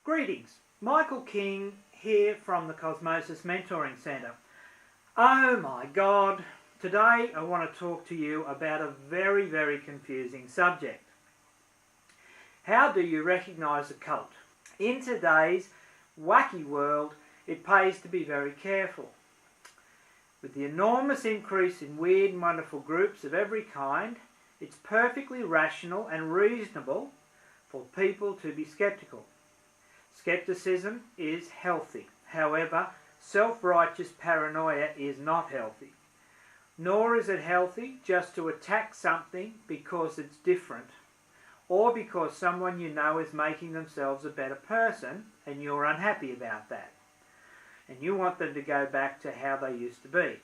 Greetings, Michael King here from the Cosmosis Mentoring Centre. Oh my God, today I want to talk to you about a very confusing subject. How do you recognise a cult? In today's wacky world, it pays to be very careful. With the enormous increase in weird and wonderful groups of every kind, it's perfectly rational and reasonable for people to be sceptical. Skepticism is healthy. However, self-righteous paranoia is not healthy. Nor is it healthy just to attack something because it's different, or because someone you know is making themselves a better person and you're unhappy about that, and you want them to go back to how they used to be.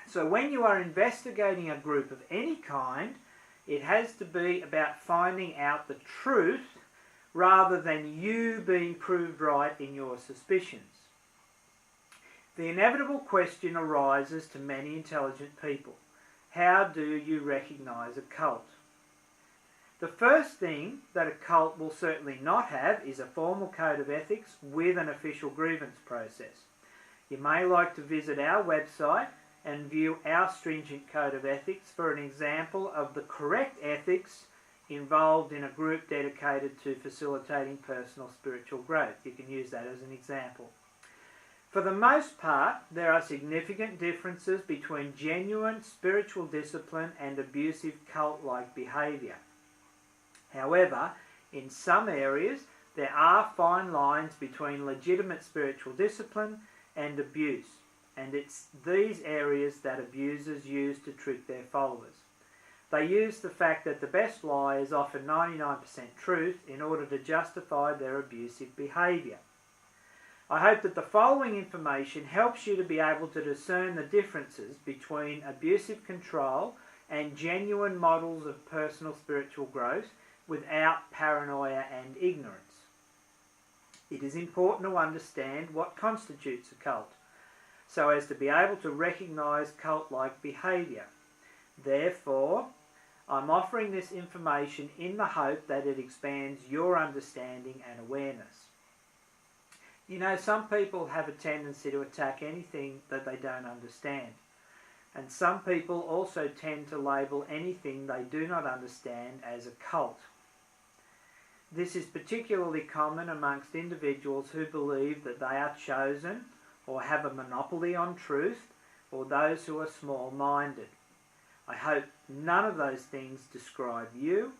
So when you are investigating a group of any kind, it has to be about finding out the truth rather than you being proved right in your suspicions. The inevitable question arises to many intelligent people: how do you recognise a cult? The first thing that a cult will certainly not have is a formal code of ethics with an official grievance process. You may like to visit our website and view our stringent code of ethics for an example of the correct ethics involved in a group dedicated to facilitating personal spiritual growth. You can use that as an example. For the most part, there are significant differences between genuine spiritual discipline and abusive cult-like behaviour. However, in some areas, there are fine lines between legitimate spiritual discipline and abuse, and it's these areas that abusers use to trick their followers. They use the fact that the best lie is often 99% truth in order to justify their abusive behaviour. I hope that the following information helps you to be able to discern the differences between abusive control and genuine models of personal spiritual growth without paranoia and ignorance. It is important to understand what constitutes a cult, so as to be able to recognise cult-like behaviour. Therefore, I'm offering this information in the hope that it expands your understanding and awareness. You know, some people have a tendency to attack anything that they don't understand. And some people also tend to label anything they do not understand as a cult. This is particularly common amongst individuals who believe that they are chosen or have a monopoly on truth, or those who are small-minded. I hope none of those things describe you,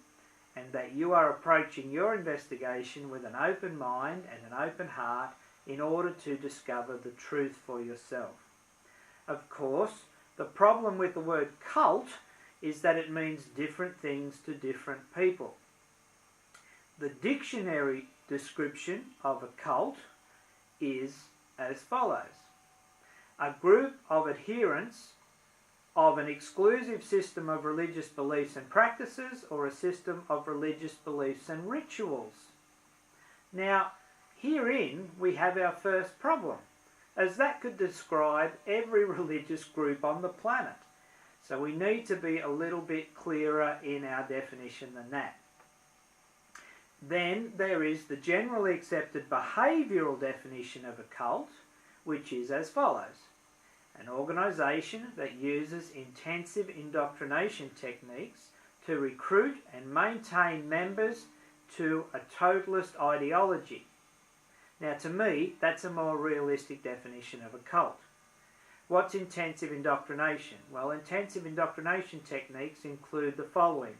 and that you are approaching your investigation with an open mind and an open heart in order to discover the truth for yourself. Of course, the problem with the word cult is that it means different things to different people. The dictionary description of a cult is as follows: a group of adherents of an exclusive system of religious beliefs and practices, or a system of religious beliefs and rituals. Now, herein we have our first problem, as that could describe every religious group on the planet. So we need to be a little bit clearer in our definition than that. Then there is the generally accepted behavioural definition of a cult, which is as follows: an organisation that uses intensive indoctrination techniques to recruit and maintain members to a totalist ideology. Now, to me, that's a more realistic definition of a cult. What's intensive indoctrination? Well, intensive indoctrination techniques include the following: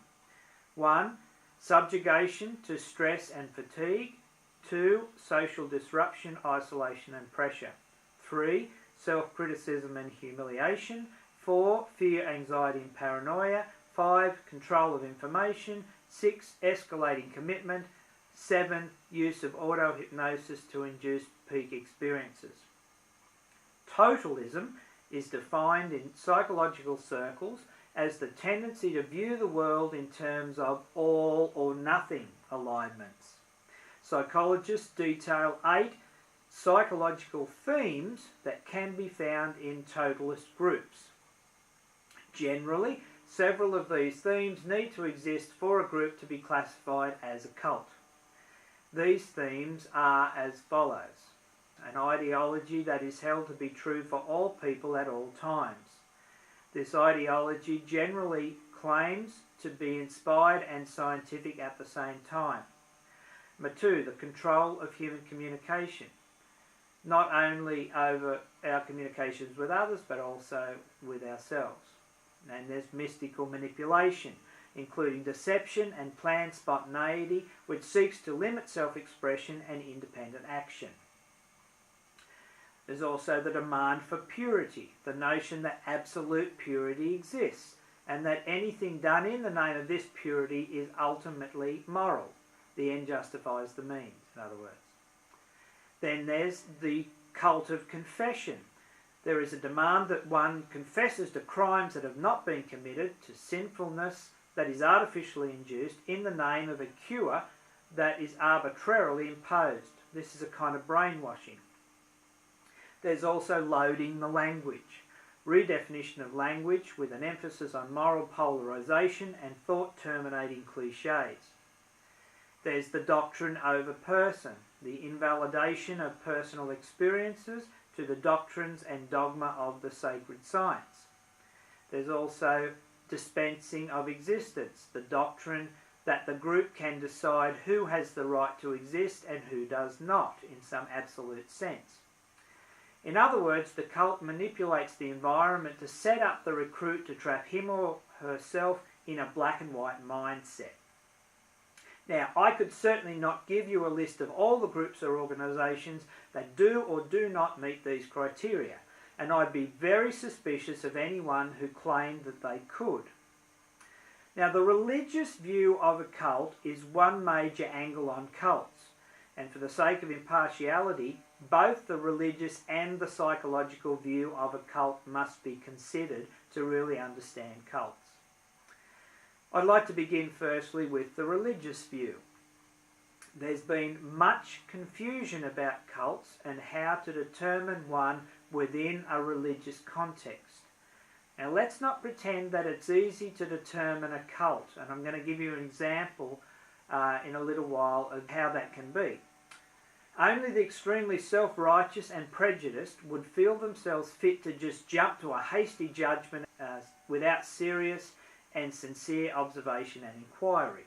1. Subjugation to stress and fatigue. 2. Social disruption, isolation and pressure. 3. Self-criticism and humiliation. 4. Fear, anxiety and paranoia. 5. Control of information. 6. Escalating commitment. 7. Use of auto-hypnosis to induce peak experiences. Totalism is defined in psychological circles as the tendency to view the world in terms of all or nothing alignments. Psychologists detail 8 psychological themes that can be found in totalist groups. Generally, several of these themes need to exist for a group to be classified as a cult. These themes are as follows: an ideology that is held to be true for all people at all times. This ideology generally claims to be inspired and scientific at the same time. Number two, the control of human communication, not only over our communications with others, but also with ourselves. And there's mystical manipulation, including deception and planned spontaneity, which seeks to limit self-expression and independent action. There's also the demand for purity, the notion that absolute purity exists, and that anything done in the name of this purity is ultimately moral. The end justifies the means, in other words. Then there's the cult of confession. There is a demand that one confesses to crimes that have not been committed, to sinfulness that is artificially induced in the name of a cure that is arbitrarily imposed. This is a kind of brainwashing. There's also loading the language, redefinition of language with an emphasis on moral polarization and thought-terminating cliches. There's the doctrine over person, the invalidation of personal experiences to the doctrines and dogma of the sacred science. There's also dispensing of existence, the doctrine that the group can decide who has the right to exist and who does not, in some absolute sense. In other words, the cult manipulates the environment to set up the recruit to trap him or herself in a black and white mindset. Now, I could certainly not give you a list of all the groups or organisations that do or do not meet these criteria, and I'd be very suspicious of anyone who claimed that they could. Now, the religious view of a cult is one major angle on cults, and for the sake of impartiality, both the religious and the psychological view of a cult must be considered to really understand cults. I'd like to begin firstly with the religious view. There's been much confusion about cults and how to determine one within a religious context. Now, let's not pretend that it's easy to determine a cult, and I'm going to give you an example in a little while of how that can be. Only the extremely self-righteous and prejudiced would feel themselves fit to just jump to a hasty judgment without serious and sincere observation and inquiry.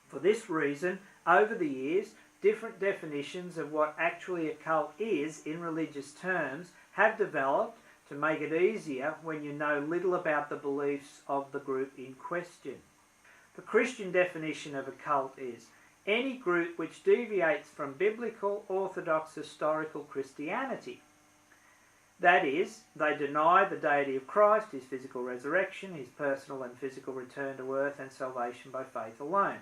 For this reason, over the years, different definitions of what actually a cult is in religious terms have developed to make it easier when you know little about the beliefs of the group in question. The Christian definition of a cult is any group which deviates from biblical, orthodox, historical Christianity. That is, they deny the deity of Christ, his physical resurrection, his personal and physical return to earth, and salvation by faith alone.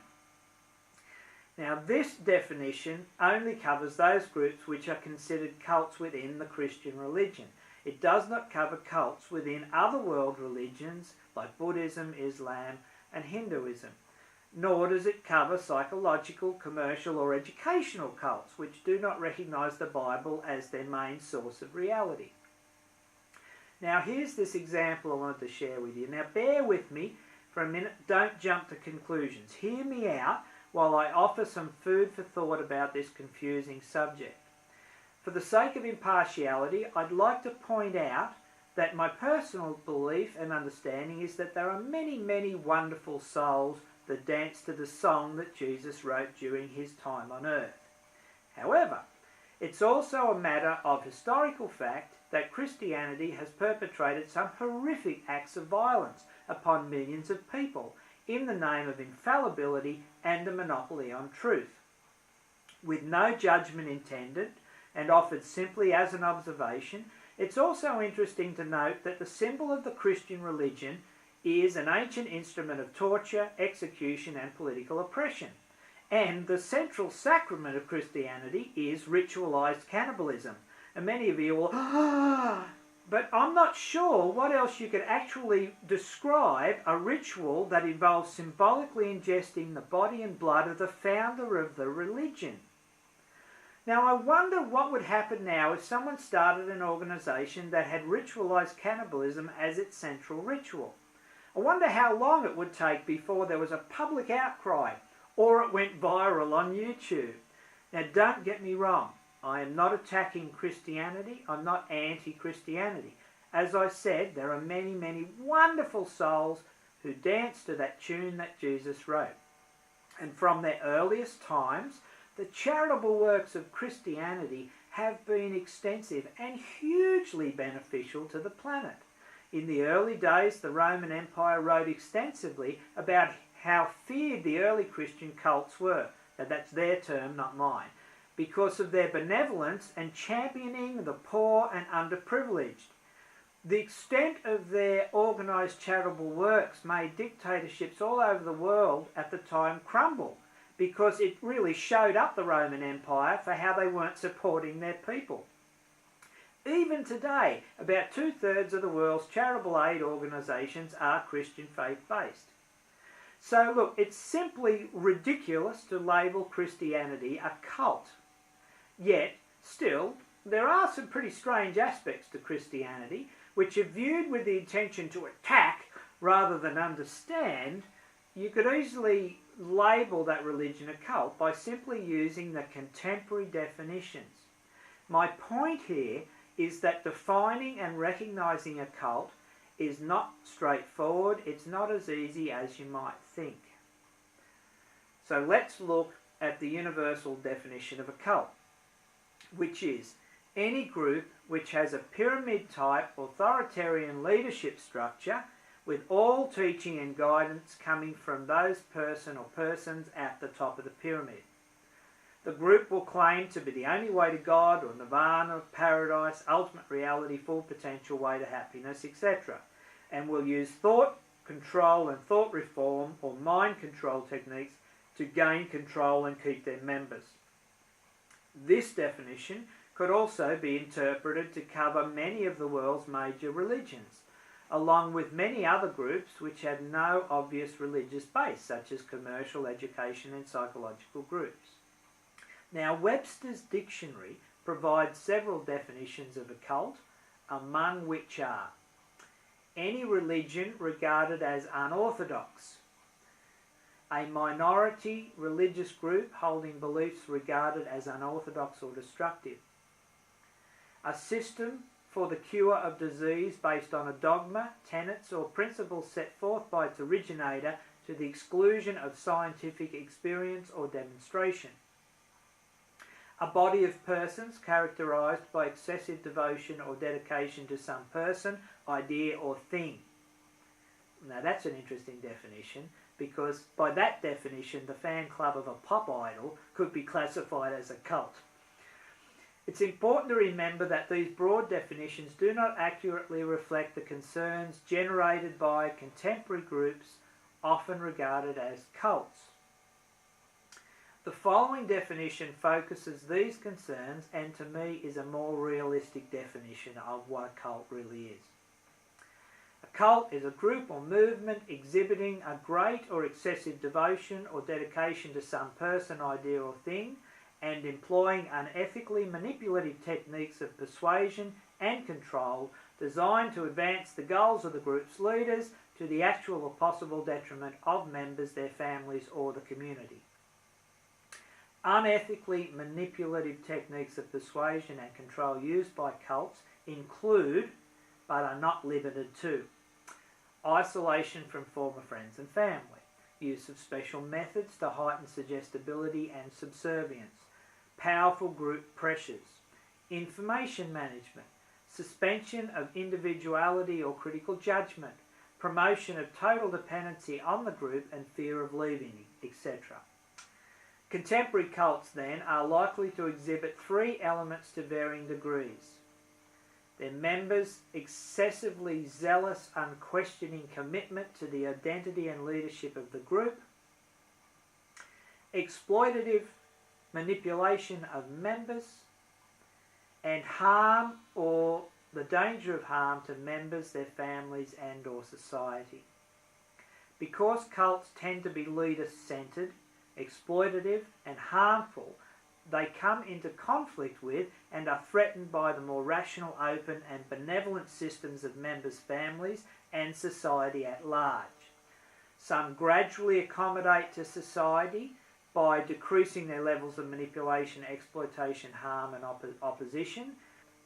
Now, this definition only covers those groups which are considered cults within the Christian religion. It does not cover cults within other world religions like Buddhism, Islam, and Hinduism. Nor does it cover psychological, commercial, or educational cults which do not recognise the Bible as their main source of reality. Now, here's this example I wanted to share with you. Now, bear with me for a minute. Don't jump to conclusions. Hear me out while I offer some food for thought about this confusing subject. For the sake of impartiality, I'd like to point out that my personal belief and understanding is that there are many, many wonderful souls that dance to the song that Jesus wrote during his time on earth. However, it's also a matter of historical fact that Christianity has perpetrated some horrific acts of violence upon millions of people in the name of infallibility and a monopoly on truth. With no judgment intended and offered simply as an observation, it's also interesting to note that the symbol of the Christian religion is an ancient instrument of torture, execution, and political oppression. And the central sacrament of Christianity is ritualized cannibalism. And many of you will, but I'm not sure what else you could actually describe a ritual that involves symbolically ingesting the body and blood of the founder of the religion. Now, I wonder what would happen now if someone started an organisation that had ritualized cannibalism as its central ritual. I wonder how long it would take before there was a public outcry, or it went viral on YouTube. Now don't get me wrong, I am not attacking Christianity, I'm not anti-Christianity. As I said, there are many, many wonderful souls who dance to that tune that Jesus wrote. And from their earliest times, the charitable works of Christianity have been extensive and hugely beneficial to the planet. In the early days, the Roman Empire wrote extensively about how feared the early Christian cults were. Now, that's their term, not mine. Because of their benevolence and championing the poor and underprivileged. The extent of their organised charitable works made dictatorships all over the world at the time crumble, because it really showed up the Roman Empire for how they weren't supporting their people. Even today, about 2/3 of the world's charitable aid organisations are Christian faith-based. So look, it's simply ridiculous to label Christianity a cult. Yet, still, there are some pretty strange aspects to Christianity, which are viewed with the intention to attack rather than understand. You could easily label that religion a cult by simply using the contemporary definitions. My point here is that defining and recognising a cult is not straightforward. It's not as easy as you might think. So let's look at the universal definition of a cult, which is any group which has a pyramid-type authoritarian leadership structure with all teaching and guidance coming from those person or persons at the top of the pyramid. The group will claim to be the only way to God or nirvana, paradise, ultimate reality, full potential, way to happiness, etc. and will use thought control and thought reform or mind control techniques to gain control and keep their members. This definition could also be interpreted to cover many of the world's major religions, along with many other groups which have no obvious religious base, such as commercial, education and psychological groups. Now, Webster's dictionary provides several definitions of a cult, among which are any religion regarded as unorthodox, a minority religious group holding beliefs regarded as unorthodox or destructive, a system for the cure of disease based on a dogma, tenets or principles set forth by its originator to the exclusion of scientific experience or demonstration, a body of persons characterised by excessive devotion or dedication to some person, idea or thing. Now that's an interesting definition, because by that definition the fan club of a pop idol could be classified as a cult. It's important to remember that these broad definitions do not accurately reflect the concerns generated by contemporary groups often regarded as cults. The following definition focuses these concerns and to me is a more realistic definition of what a cult really is. A cult is a group or movement exhibiting a great or excessive devotion or dedication to some person, idea or thing, and employing unethically manipulative techniques of persuasion and control designed to advance the goals of the group's leaders to the actual or possible detriment of members, their families or the community. Unethically manipulative techniques of persuasion and control used by cults include, but are not limited to, isolation from former friends and family, use of special methods to heighten suggestibility and subservience, powerful group pressures, information management, suspension of individuality or critical judgment, promotion of total dependency on the group and fear of leaving, etc. Contemporary cults, then, are likely to exhibit three elements to varying degrees. Their members' excessively zealous, unquestioning commitment to the identity and leadership of the group, exploitative manipulation of members, and harm or the danger of harm to members, their families and or society. Because cults tend to be leader-centred, exploitative and harmful, they come into conflict with and are threatened by the more rational, open and benevolent systems of members' families and society at large. Some gradually accommodate to society, by decreasing their levels of manipulation, exploitation, harm and opposition.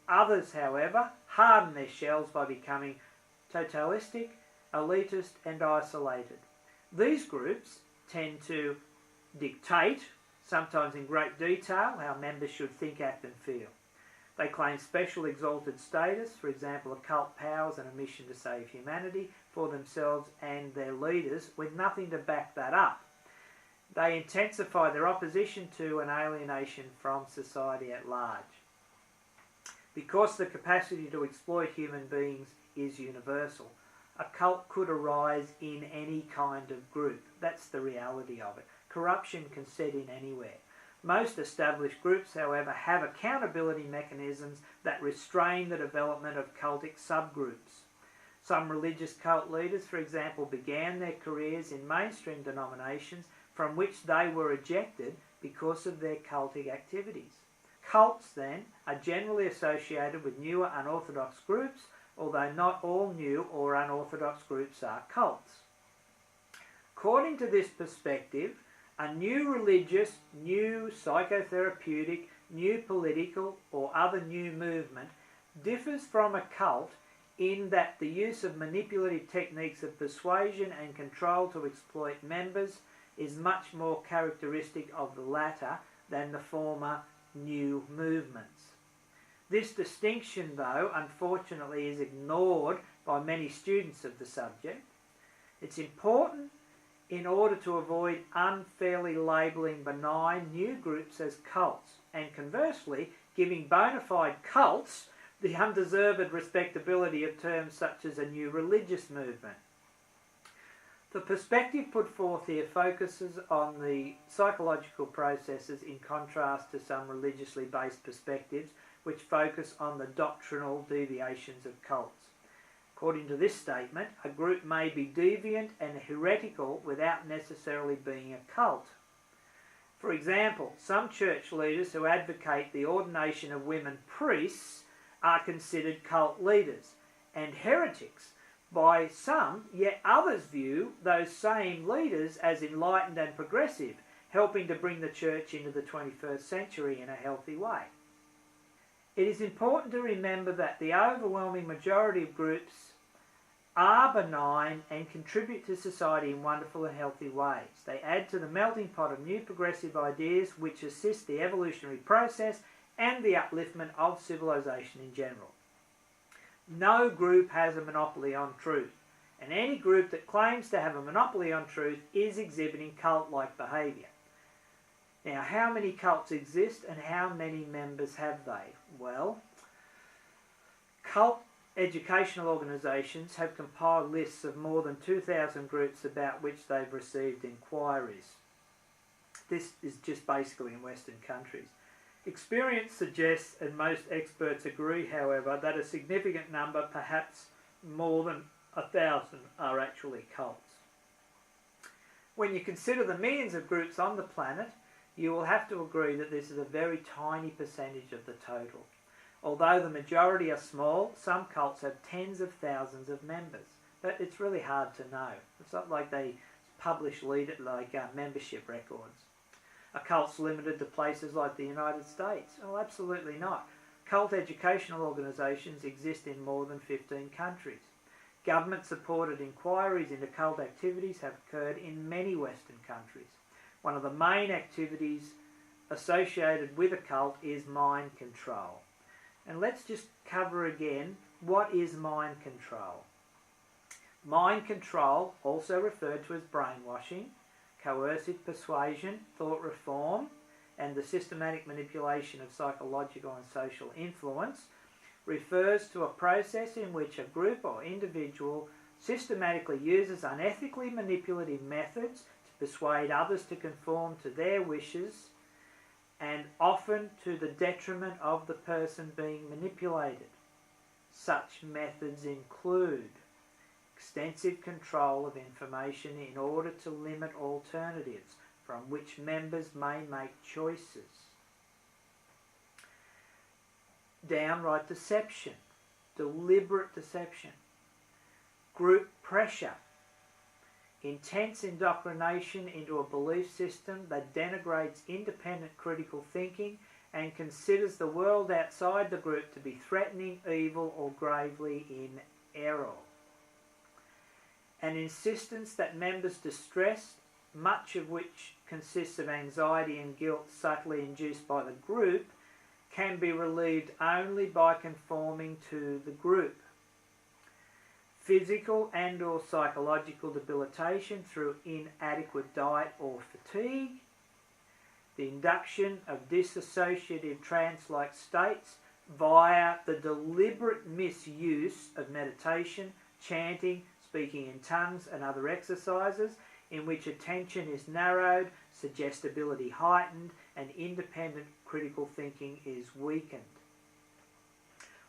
Others, however, harden their shells by becoming totalistic, elitist and isolated. These groups tend to dictate, sometimes in great detail, how members should think, act and feel. They claim special exalted status, for example occult powers and a mission to save humanity, for themselves and their leaders, with nothing to back that up. They intensify their opposition to and alienation from society at large. Because the capacity to exploit human beings is universal, a cult could arise in any kind of group. That's the reality of it. Corruption can set in anywhere. Most established groups, however, have accountability mechanisms that restrain the development of cultic subgroups. Some religious cult leaders, for example, began their careers in mainstream denominations from which they were ejected because of their cultic activities. Cults, then, are generally associated with newer unorthodox groups, although not all new or unorthodox groups are cults. According to this perspective, a new religious, new psychotherapeutic, new political or other new movement differs from a cult in that the use of manipulative techniques of persuasion and control to exploit members is much more characteristic of the latter than the former new movements. This distinction, though, unfortunately is ignored by many students of the subject. It's important in order to avoid unfairly labelling benign new groups as cults, and conversely giving bona fide cults the undeserved respectability of terms such as a new religious movement. The perspective put forth here focuses on the psychological processes in contrast to some religiously based perspectives which focus on the doctrinal deviations of cults. According to this statement, a group may be deviant and heretical without necessarily being a cult. For example, some church leaders who advocate the ordination of women priests are considered cult leaders and heretics by some, yet others view those same leaders as enlightened and progressive, helping to bring the church into the 21st century in a healthy way. It is important to remember that the overwhelming majority of groups are benign and contribute to society in wonderful and healthy ways. They add to the melting pot of new progressive ideas which assist the evolutionary process and the upliftment of civilization in general. No group has a monopoly on truth, and any group that claims to have a monopoly on truth is exhibiting cult-like behaviour. Now, how many cults exist and how many members have they? Well, cult educational organisations have compiled lists of more than 2,000 groups about which they've received inquiries. This is just basically in Western countries. Experience suggests, and most experts agree, however, that a significant number, perhaps more than 1,000, are actually cults. When you consider the millions of groups on the planet, you will have to agree that this is a very tiny percentage of the total. Although the majority are small, some cults have tens of thousands of members. But it's really hard to know. It's not like they publish membership records. Are cults limited to places like the United States? Oh, absolutely not. Cult educational organisations exist in more than 15 countries. Government-supported inquiries into cult activities have occurred in many Western countries. One of the main activities associated with a cult is mind control. And let's just cover again, what is mind control? Mind control, also referred to as brainwashing, coercive persuasion, thought reform, and the systematic manipulation of psychological and social influence, refers to a process in which a group or individual systematically uses unethically manipulative methods to persuade others to conform to their wishes, and often to the detriment of the person being manipulated. Such methods include extensive control of information in order to limit alternatives from which members may make choices. Downright deception, deliberate deception, group pressure, intense indoctrination into a belief system that denigrates independent critical thinking and considers the world outside the group to be threatening, evil, or gravely in error. An insistence that members' distress, much of which consists of anxiety and guilt subtly induced by the group, can be relieved only by conforming to the group. Physical and or psychological debilitation through inadequate diet or fatigue, the induction of dissociative trance-like states via the deliberate misuse of meditation, chanting, speaking in tongues and other exercises in which attention is narrowed, suggestibility heightened, and independent critical thinking is weakened.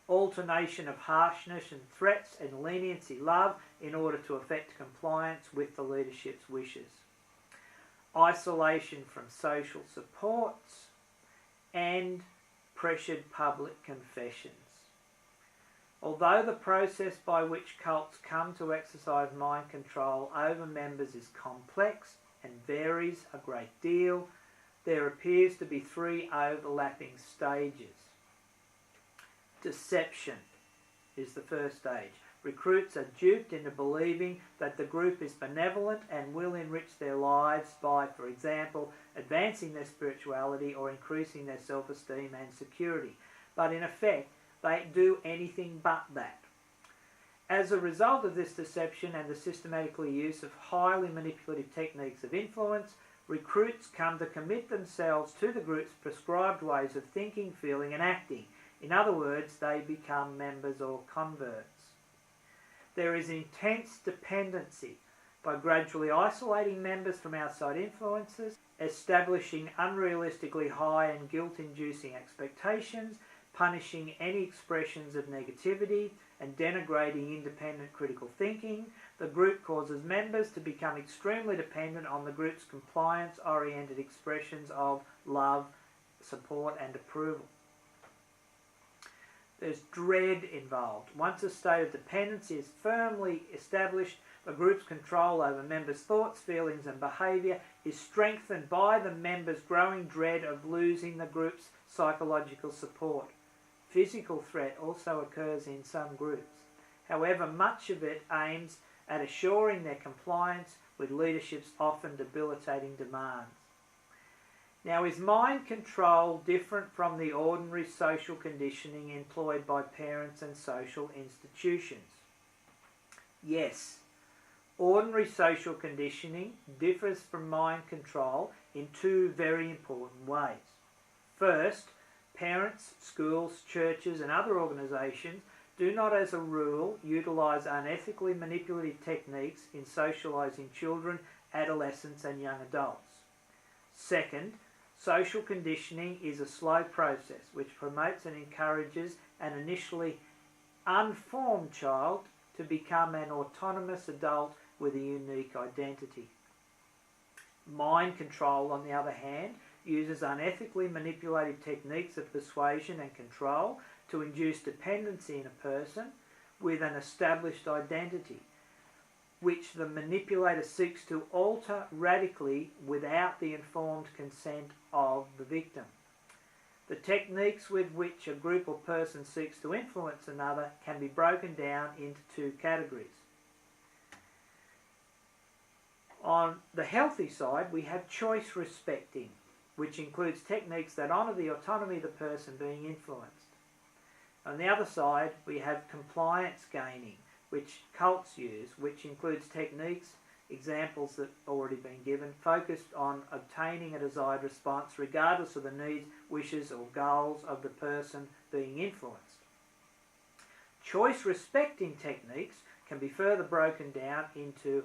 Alternation of harshness and threats and leniency love in order to effect compliance with the leadership's wishes. Isolation from social supports and pressured public confessions. Although the process by which cults come to exercise mind control over members is complex and varies a great deal, there appears to be three overlapping stages. Deception is the first stage. Recruits are duped into believing that the group is benevolent and will enrich their lives by, for example, advancing their spirituality or increasing their self-esteem and security. But in effect, they do anything but that. As a result of this deception and the systematic use of highly manipulative techniques of influence, recruits come to commit themselves to the group's prescribed ways of thinking, feeling and acting. In other words, they become members or converts. There is intense dependency by gradually isolating members from outside influences, establishing unrealistically high and guilt-inducing expectations, punishing any expressions of negativity, and denigrating independent critical thinking. The group causes members to become extremely dependent on the group's compliance-oriented expressions of love, support and approval. There's dread involved. Once a state of dependency is firmly established, the group's control over members' thoughts, feelings and behaviour is strengthened by the members' growing dread of losing the group's psychological support. Physical threat also occurs in some groups. However, much of it aims at assuring their compliance with leadership's often debilitating demands. Now, is mind control different from the ordinary social conditioning employed by parents and social institutions? Yes. Ordinary social conditioning differs from mind control in two very important ways. First, parents, schools, churches and other organisations do not as a rule utilise unethically manipulative techniques in socialising children, adolescents and young adults. Second, social conditioning is a slow process which promotes and encourages an initially unformed child to become an autonomous adult with a unique identity. Mind control, on the other hand, uses unethically manipulative techniques of persuasion and control to induce dependency in a person with an established identity, which the manipulator seeks to alter radically without the informed consent of the victim. The techniques with which a group or person seeks to influence another can be broken down into two categories. On the healthy side, we have choice respecting, which includes techniques that honour the autonomy of the person being influenced. On the other side, we have compliance gaining, which cults use, which includes techniques, examples that have already been given, focused on obtaining a desired response regardless of the needs, wishes or goals of the person being influenced. Choice respecting techniques can be further broken down into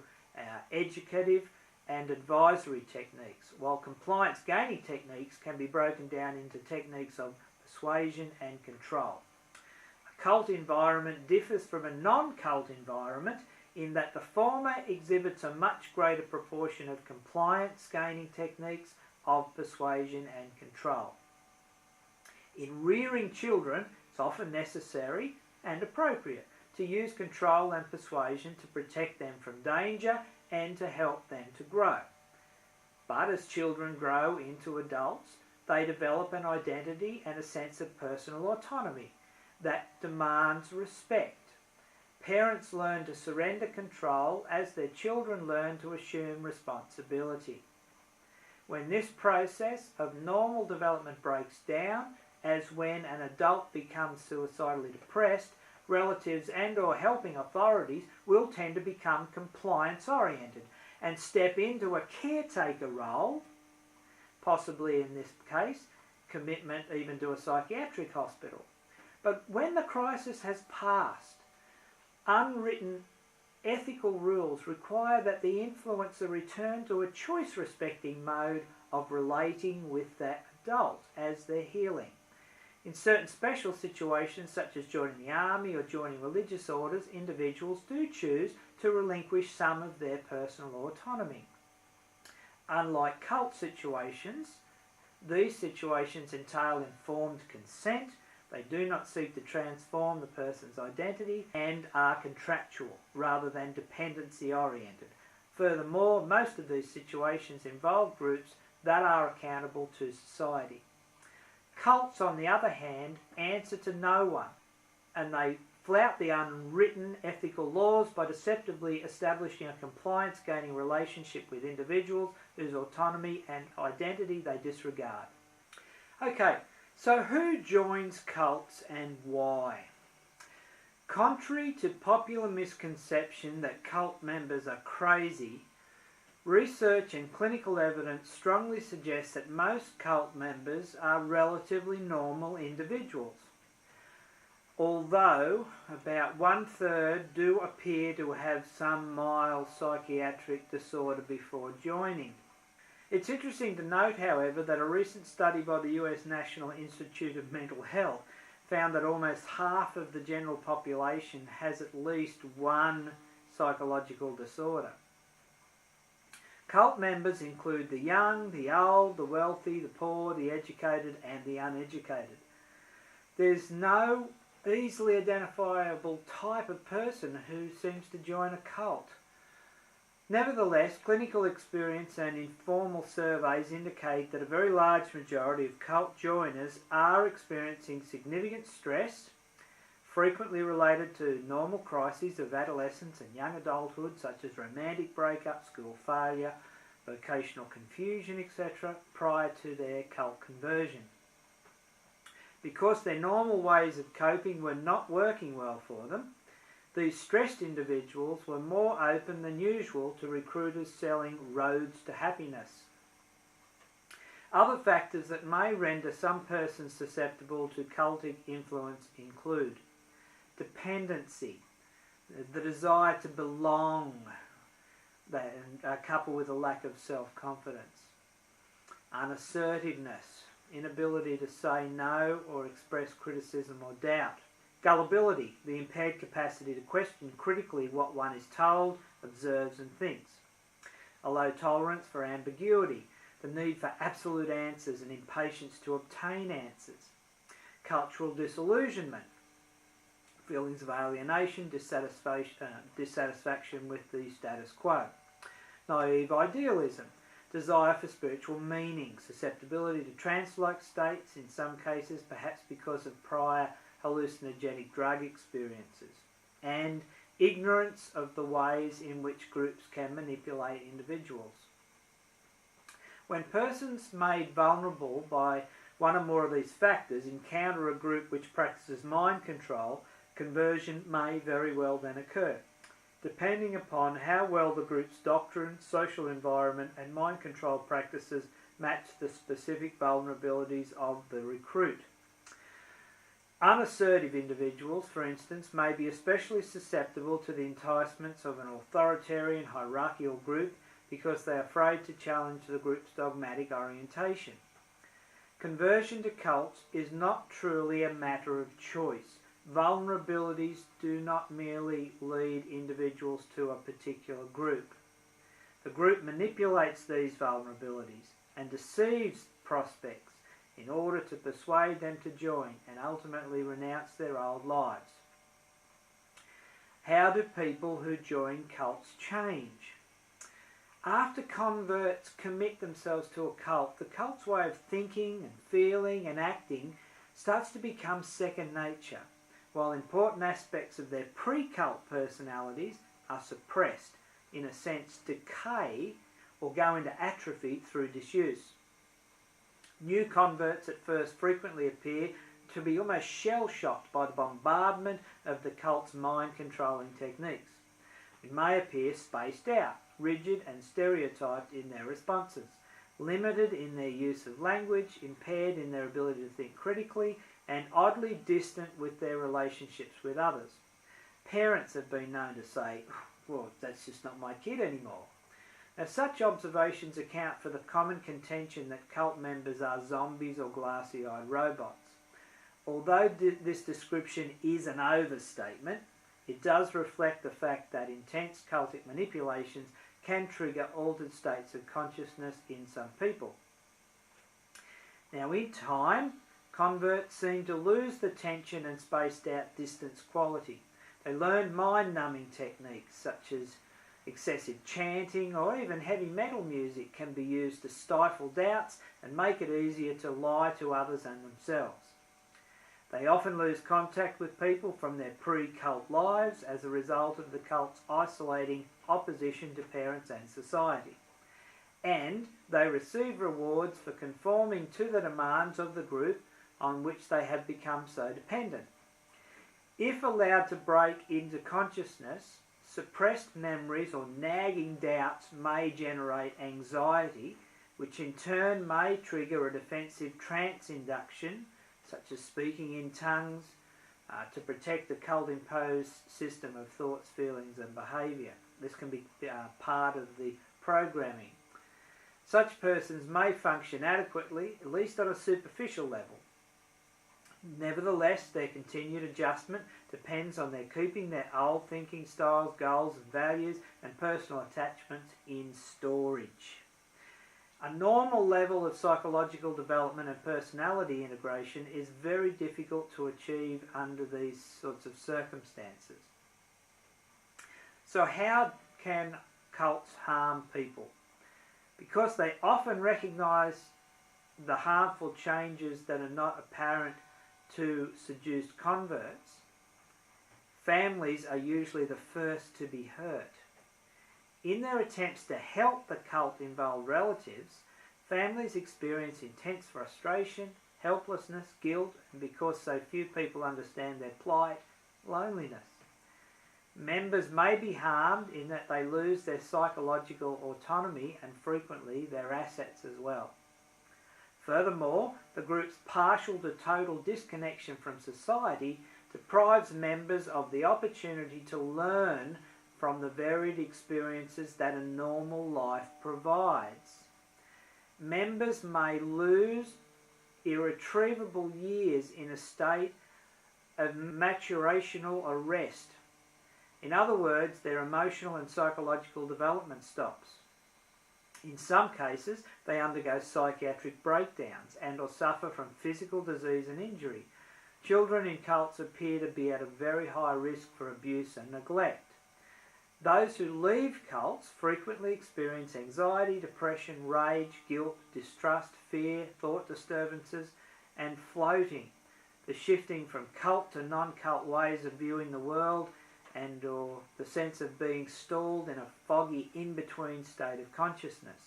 educative and advisory techniques, while compliance gaining techniques can be broken down into techniques of persuasion and control. A cult environment differs from a non-cult environment in that the former exhibits a much greater proportion of compliance gaining techniques of persuasion and control. In rearing children, it's often necessary and appropriate to use control and persuasion to protect them from danger and to help them to grow. But as children grow into adults, they develop an identity and a sense of personal autonomy that demands respect. Parents learn to surrender control as their children learn to assume responsibility. When this process of normal development breaks down, as when an adult becomes suicidally depressed, relatives and or helping authorities will tend to become compliance-oriented and step into a caretaker role, possibly in this case, commitment even to a psychiatric hospital. But when the crisis has passed, unwritten ethical rules require that the influencer return to a choice-respecting mode of relating with that adult as they're healing. In certain special situations, such as joining the army or joining religious orders, individuals do choose to relinquish some of their personal autonomy. Unlike cult situations, these situations entail informed consent. They do not seek to transform the person's identity and are contractual rather than dependency-oriented. Furthermore, most of these situations involve groups that are accountable to society. Cults, on the other hand, answer to no one, and they flout the unwritten ethical laws by deceptively establishing a compliance-gaining relationship with individuals whose autonomy and identity they disregard. Okay, so who joins cults and why? Contrary to popular misconception that cult members are crazy, research and clinical evidence strongly suggests that most cult members are relatively normal individuals, although about 1/3 do appear to have some mild psychiatric disorder before joining. It's interesting to note, however, that a recent study by the US National Institute of Mental Health found that almost half of the general population has at least one psychological disorder. Cult members include the young, the old, the wealthy, the poor, the educated and the uneducated. There's no easily identifiable type of person who seems to join a cult. Nevertheless, clinical experience and informal surveys indicate that a very large majority of cult joiners are experiencing significant stress, frequently related to normal crises of adolescence and young adulthood, such as romantic breakup, school failure, vocational confusion, etc., prior to their cult conversion. Because their normal ways of coping were not working well for them, these stressed individuals were more open than usual to recruiters selling roads to happiness. Other factors that may render some persons susceptible to cultic influence include dependency, the desire to belong, coupled with a lack of self-confidence, unassertiveness, inability to say no or express criticism or doubt, gullibility, the impaired capacity to question critically what one is told, observes and thinks, a low tolerance for ambiguity, the need for absolute answers and impatience to obtain answers, cultural disillusionment, feelings of alienation, dissatisfaction with the status quo, naive idealism, desire for spiritual meaning, susceptibility to trance-like states, in some cases perhaps because of prior hallucinogenic drug experiences, and ignorance of the ways in which groups can manipulate individuals. When persons made vulnerable by one or more of these factors encounter a group which practices mind control, conversion may very well then occur, depending upon how well the group's doctrine, social environment and mind control practices match the specific vulnerabilities of the recruit. Unassertive individuals, for instance, may be especially susceptible to the enticements of an authoritarian hierarchical group because they are afraid to challenge the group's dogmatic orientation. Conversion to cults is not truly a matter of choice. Vulnerabilities do not merely lead individuals to a particular group. The group manipulates these vulnerabilities and deceives prospects in order to persuade them to join and ultimately renounce their old lives. How do people who join cults change? After converts commit themselves to a cult, the cult's way of thinking and feeling and acting starts to become second nature, while important aspects of their pre-cult personalities are suppressed, in a sense decay or go into atrophy through disuse. New converts at first frequently appear to be almost shell-shocked by the bombardment of the cult's mind-controlling techniques. It may appear spaced out, rigid and stereotyped in their responses, limited in their use of language, impaired in their ability to think critically, and oddly distant with their relationships with others. Parents have been known to say, well, that's just not my kid anymore. Now, such observations account for the common contention that cult members are zombies or glassy-eyed robots. Although this description is an overstatement, it does reflect the fact that intense cultic manipulations can trigger altered states of consciousness in some people. Now, in time, converts seem to lose the tension and spaced-out distance quality. They learn mind-numbing techniques such as excessive chanting or even heavy metal music can be used to stifle doubts and make it easier to lie to others and themselves. They often lose contact with people from their pre-cult lives as a result of the cult's isolating opposition to parents and society. And they receive rewards for conforming to the demands of the group on which they have become so dependent. If allowed to break into consciousness, suppressed memories or nagging doubts may generate anxiety, which in turn may trigger a defensive trance induction, such as speaking in tongues, to protect the cult-imposed system of thoughts, feelings and behaviour. This can be part of the programming. Such persons may function adequately, at least on a superficial level. Nevertheless, their continued adjustment depends on their keeping their old thinking styles, goals and values and personal attachments in storage. A normal level of psychological development and personality integration is very difficult to achieve under these sorts of circumstances. So how can cults harm people? Because they often recognise the harmful changes that are not apparent to seduced converts, families are usually the first to be hurt. In their attempts to help the cult-involved relatives, families experience intense frustration, helplessness, guilt, and because so few people understand their plight, loneliness. Members may be harmed in that they lose their psychological autonomy and frequently their assets as well. Furthermore, the group's partial to total disconnection from society deprives members of the opportunity to learn from the varied experiences that a normal life provides. Members may lose irretrievable years in a state of maturational arrest. In other words, their emotional and psychological development stops. In some cases, they undergo psychiatric breakdowns and or suffer from physical disease and injury. Children in cults appear to be at a very high risk for abuse and neglect. Those who leave cults frequently experience anxiety, depression, rage, guilt, distrust, fear, thought disturbances, and floating, the shifting from cult to non-cult ways of viewing the world, and or the sense of being stalled in a foggy in-between state of consciousness.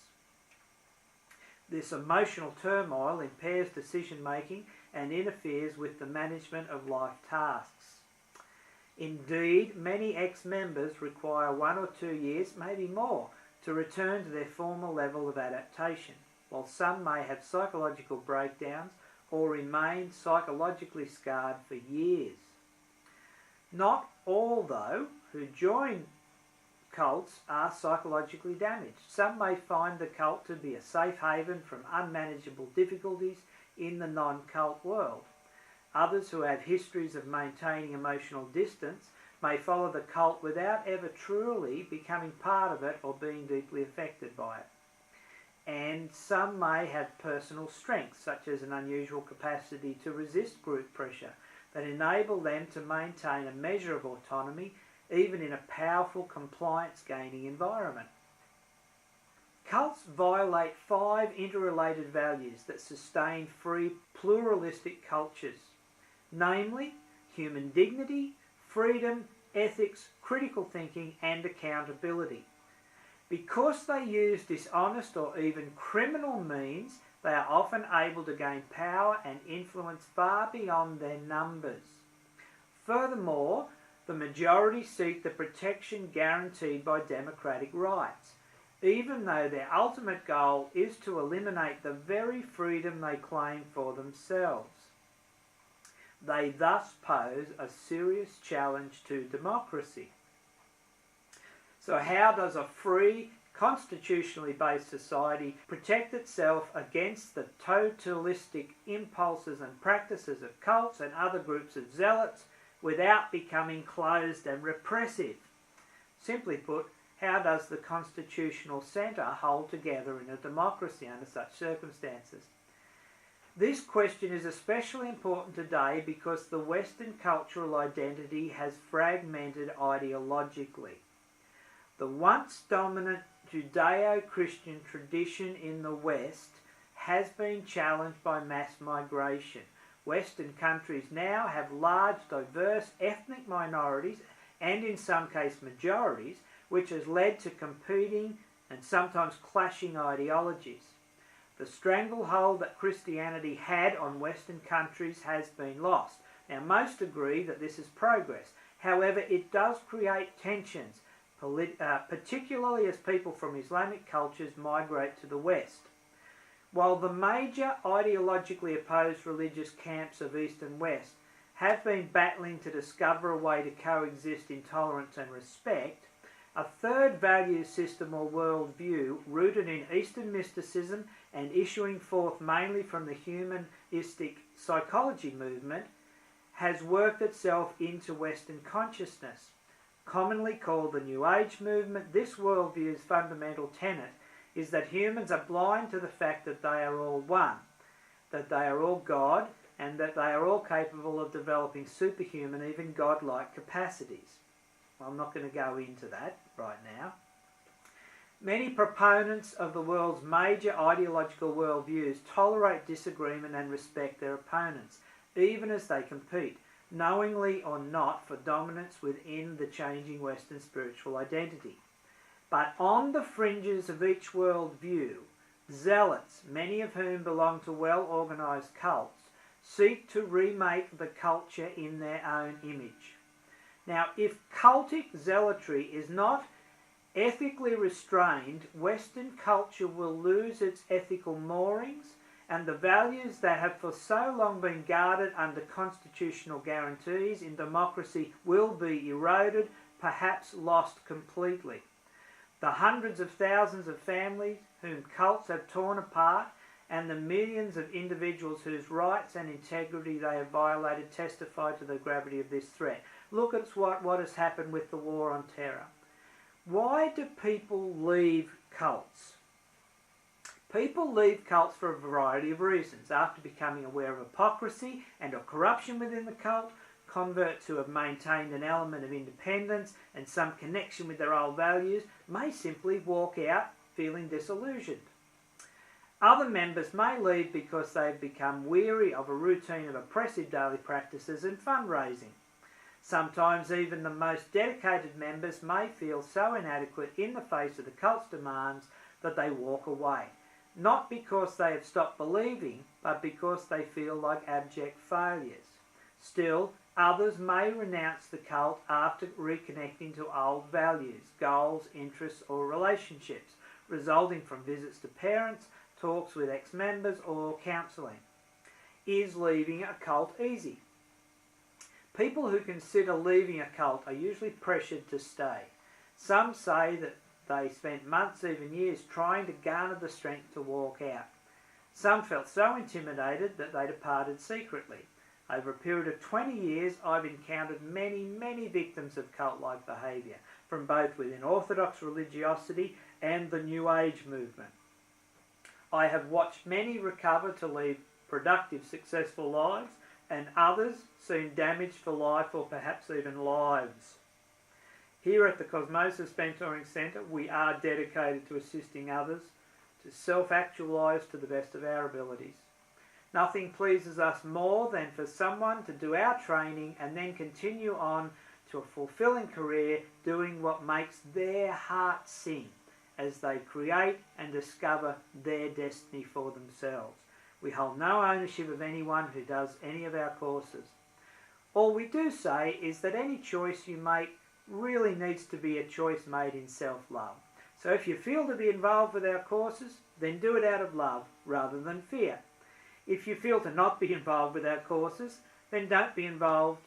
This emotional turmoil impairs decision-making and interferes with the management of life tasks. Indeed, many ex-members require 1 or 2 years, maybe more, to return to their former level of adaptation, while some may have psychological breakdowns or remain psychologically scarred for years. Not all, though, who join cults are psychologically damaged. Some may find the cult to be a safe haven from unmanageable difficulties in the non-cult world. Others who have histories of maintaining emotional distance may follow the cult without ever truly becoming part of it or being deeply affected by it. And some may have personal strengths, such as an unusual capacity to resist group pressure, that enable them to maintain a measure of autonomy even in a powerful compliance-gaining environment. Cults violate 5 interrelated values that sustain free pluralistic cultures, namely human dignity, freedom, ethics, critical thinking and accountability. Because they use dishonest or even criminal means, they are often able to gain power and influence far beyond their numbers. Furthermore, the majority seek the protection guaranteed by democratic rights, even though their ultimate goal is to eliminate the very freedom they claim for themselves. They thus pose a serious challenge to democracy. So how does a free, constitutionally based society protect itself against the totalistic impulses and practices of cults and other groups of zealots without becoming closed and repressive? Simply put, how does the constitutional centre hold together in a democracy under such circumstances? This question is especially important today because the Western cultural identity has fragmented ideologically. The once dominant Judeo-Christian tradition in the West has been challenged by mass migration. Western countries now have large, diverse ethnic minorities and in some cases majorities, which has led to competing and sometimes clashing ideologies. The stranglehold that Christianity had on Western countries has been lost. Now, most agree that this is progress. However, it does create tensions, particularly as people from Islamic cultures migrate to the West. While the major ideologically opposed religious camps of East and West have been battling to discover a way to coexist in tolerance and respect, a third value system or worldview rooted in Eastern mysticism and issuing forth mainly from the humanistic psychology movement has worked itself into Western consciousness. Commonly called the New Age movement, this worldview's fundamental tenet is that humans are blind to the fact that they are all one, that they are all God, and that they are all capable of developing superhuman, even godlike capacities. I'm not going to go into that right now. Many proponents of the world's major ideological worldviews tolerate disagreement and respect their opponents, even as they compete, knowingly or not, for dominance within the changing Western spiritual identity. But on the fringes of each worldview, zealots, many of whom belong to well-organised cults, seek to remake the culture in their own image. Now, if cultic zealotry is not ethically restrained, Western culture will lose its ethical moorings, and the values that have for so long been guarded under constitutional guarantees in democracy will be eroded, perhaps lost completely. The hundreds of thousands of families whom cults have torn apart and the millions of individuals whose rights and integrity they have violated testify to the gravity of this threat. Look at what has happened with the war on terror. Why do people leave cults? People leave cults for a variety of reasons. After becoming aware of hypocrisy and of corruption within the cult, converts who have maintained an element of independence and some connection with their old values may simply walk out feeling disillusioned. Other members may leave because they've become weary of a routine of oppressive daily practices and fundraising. Sometimes even the most dedicated members may feel so inadequate in the face of the cult's demands that they walk away. Not because they have stopped believing, but because they feel like abject failures. Still, others may renounce the cult after reconnecting to old values, goals, interests or relationships, resulting from visits to parents, talks with ex-members or counselling. Is leaving a cult easy? People who consider leaving a cult are usually pressured to stay. Some say that they spent months, even years, trying to garner the strength to walk out. Some felt so intimidated that they departed secretly. Over a period of 20 years, I've encountered many victims of cult-like behaviour, from both within Orthodox religiosity and the New Age movement. I have watched many recover to lead productive, successful lives, and others seen damaged for life or perhaps even lives. Here at the Cosmosis Mentoring Centre, we are dedicated to assisting others to self-actualize to the best of our abilities. Nothing pleases us more than for someone to do our training and then continue on to a fulfilling career doing what makes their heart sing as they create and discover their destiny for themselves. We hold no ownership of anyone who does any of our courses. All we do say is that any choice you make really needs to be a choice made in self-love. So if you feel to be involved with our courses, then do it out of love rather than fear. If you feel to not be involved with our courses, then don't be involved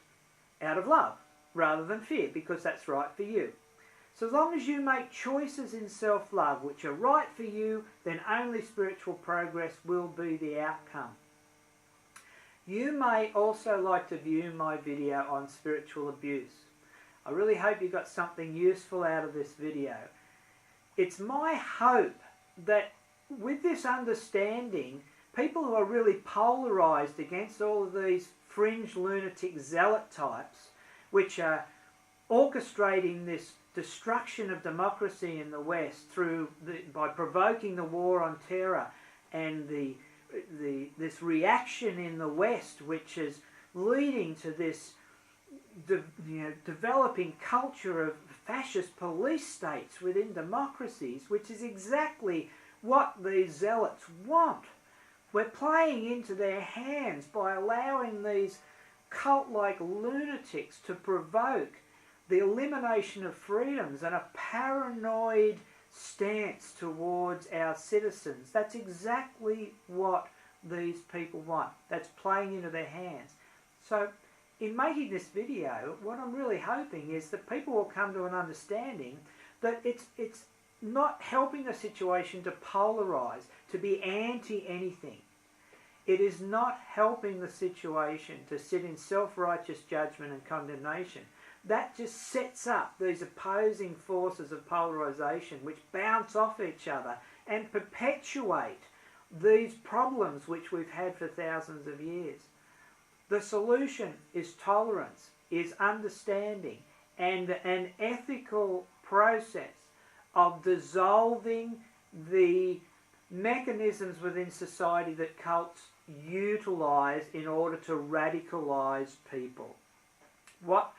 out of love rather than fear, because that's right for you. So as long as you make choices in self-love which are right for you, then only spiritual progress will be the outcome. You may also like to view my video on spiritual abuse. I really hope you got something useful out of this video. It's my hope that with this understanding, people who are really polarised against all of these fringe lunatic zealot types, which are orchestrating this destruction of democracy in the West by provoking the war on terror and this reaction in the West, which is leading to this developing culture of fascist police states within democracies, which is exactly what these zealots want. We're playing into their hands by allowing these cult-like lunatics to provoke the elimination of freedoms and a paranoid stance towards our citizens. That's exactly what these people want. That's playing into their hands. So in making this video, what I'm really hoping is that people will come to an understanding that it's not helping the situation to polarize, to be anti-anything. It is not helping the situation to sit in self-righteous judgment and condemnation. That just sets up these opposing forces of polarization which bounce off each other and perpetuate these problems which we've had for thousands of years. The solution is tolerance, is understanding, and an ethical process of dissolving the mechanisms within society that cults utilise in order to radicalise people. What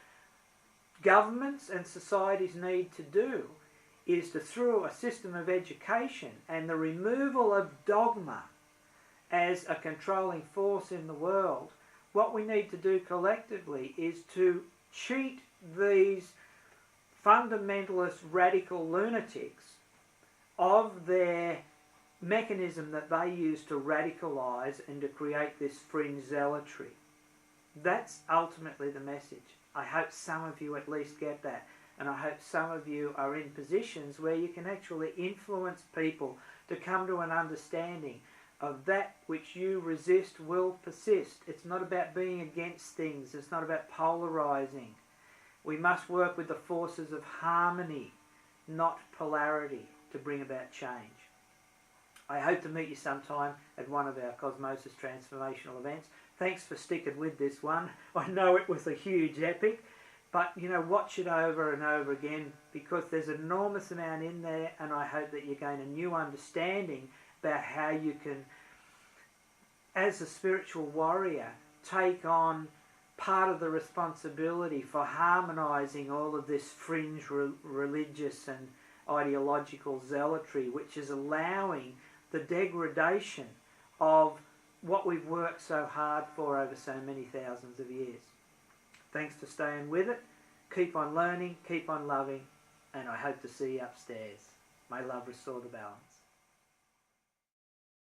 governments and societies need to do is to, through a system of education and the removal of dogma as a controlling force in the world, what we need to do collectively is to cheat these fundamentalist radical lunatics of their mechanism that they use to radicalise and to create this fringe zealotry. That's ultimately the message. I hope some of you at least get that, and I hope some of you are in positions where you can actually influence people to come to an understanding of that which you resist will persist. It's not about being against things. It's not about polarising. We must work with the forces of harmony, not polarity, to bring about change. I hope to meet you sometime at one of our Cosmosis transformational events. Thanks for sticking with this one. I know it was a huge epic, but watch it over and over again, because there's an enormous amount in there, and I hope that you gain a new understanding about how you can, as a spiritual warrior, take on part of the responsibility for harmonising all of this fringe religious and ideological zealotry, which is allowing the degradation of what we've worked so hard for over so many thousands of years. Thanks for staying with it. Keep on learning, keep on loving, and I hope to see you upstairs. May love restore the balance.